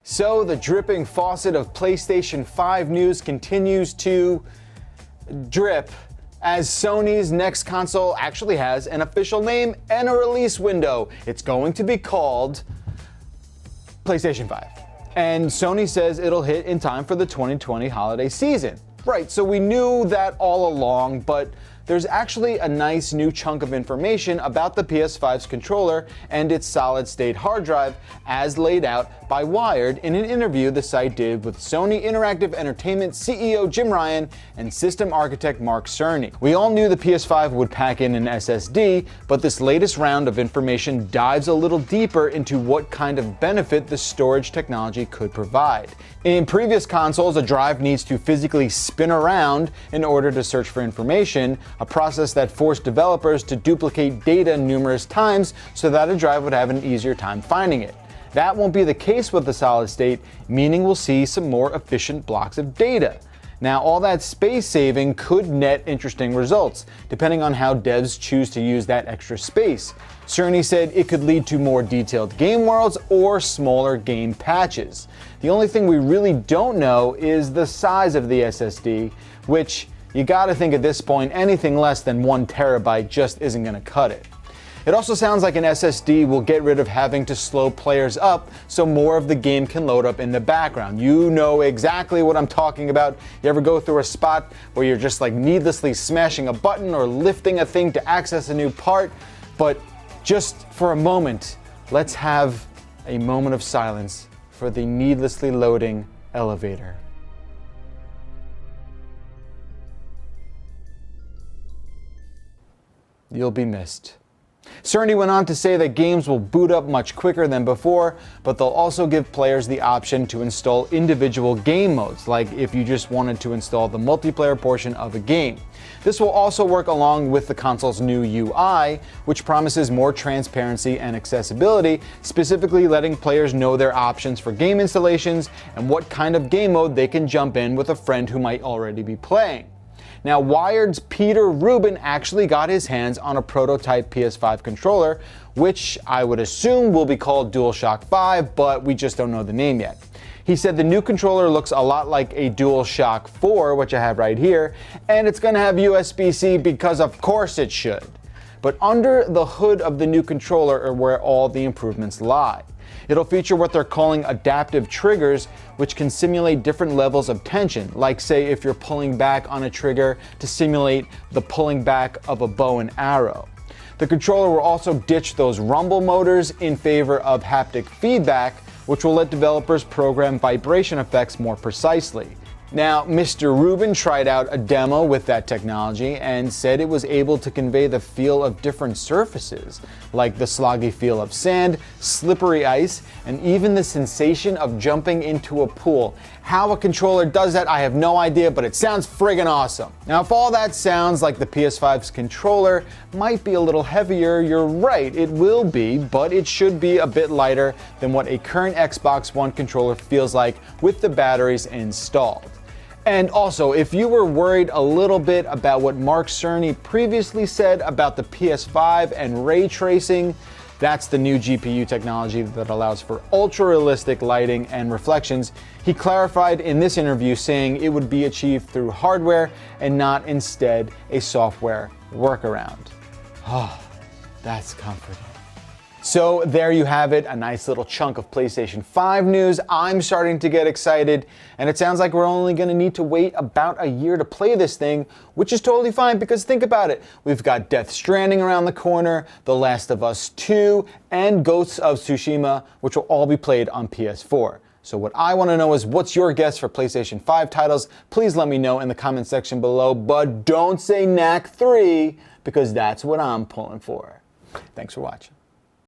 So the dripping faucet of PlayStation 5 news continues to drip as Sony's next console actually has an official name and a release window. It's going to be called PlayStation 5. And Sony says it'll hit in time for the 2020 holiday season. Right, so we knew that all along, but there's actually a nice new chunk of information about the PS5's controller and its solid-state hard drive as laid out by Wired in an interview the site did with Sony Interactive Entertainment CEO Jim Ryan and system architect Mark Cerny. We all knew the PS5 would pack in an SSD, but this latest round of information dives a little deeper into what kind of benefit the storage technology could provide. In previous consoles, a drive needs to physically spin around in order to search for information, a process that forced developers to duplicate data numerous times so that a drive would have an easier time finding it. That won't be the case with the solid state, meaning we'll see some more efficient blocks of data. Now, all that space saving could net interesting results, depending on how devs choose to use that extra space. Cerny said it could lead to more detailed game worlds or smaller game patches. The only thing we really don't know is the size of the SSD, which you gotta think at this point anything less than 1 terabyte just isn't gonna cut it. It also sounds like an SSD will get rid of having to slow players up so more of the game can load up in the background. You know exactly what I'm talking about. You ever go through a spot where you're just like needlessly smashing a button or lifting a thing to access a new part? But just for a moment, let's have a moment of silence for the needlessly loading elevator. You'll be missed. Cerny went on to say that games will boot up much quicker than before, but they'll also give players the option to install individual game modes, like if you just wanted to install the multiplayer portion of a game. This will also work along with the console's new UI, which promises more transparency and accessibility, specifically letting players know their options for game installations and what kind of game mode they can jump in with a friend who might already be playing. Now, Wired's Peter Rubin actually got his hands on a prototype PS5 controller, which I would assume will be called DualShock 5, but we just don't know the name yet. He said the new controller looks a lot like a DualShock 4, which I have right here, and it's going to have USB-C because of course it should. But under the hood of the new controller are where all the improvements lie. It'll feature what they're calling adaptive triggers, which can simulate different levels of tension, like say if you're pulling back on a trigger to simulate the pulling back of a bow and arrow. The controller will also ditch those rumble motors in favor of haptic feedback, which will let developers program vibration effects more precisely. Now, Mr. Rubin tried out a demo with that technology and said it was able to convey the feel of different surfaces, like the sloggy feel of sand, slippery ice, and even the sensation of jumping into a pool. How a controller does that, I have no idea, but it sounds friggin' awesome. Now, if all that sounds like the PS5's controller might be a little heavier, you're right, it will be, but it should be a bit lighter than what a current Xbox One controller feels like with the batteries installed. And also, if you were worried a little bit about what Mark Cerny previously said about the PS5 and ray tracing, that's the new GPU technology that allows for ultra-realistic lighting and reflections. He clarified in this interview saying it would be achieved through hardware and not instead a software workaround. Oh, that's comforting. So there you have it, a nice little chunk of PlayStation 5 news. I'm starting to get excited, and it sounds like we're only going to need to wait about a year to play this thing, which is totally fine because think about it. We've got Death Stranding around the corner, The Last of Us 2, and Ghosts of Tsushima, which will all be played on PS4. So what I want to know is what's your guess for PlayStation 5 titles? Please let me know in the comment section below, but don't say Knack 3 because that's what I'm pulling for. Thanks for watching.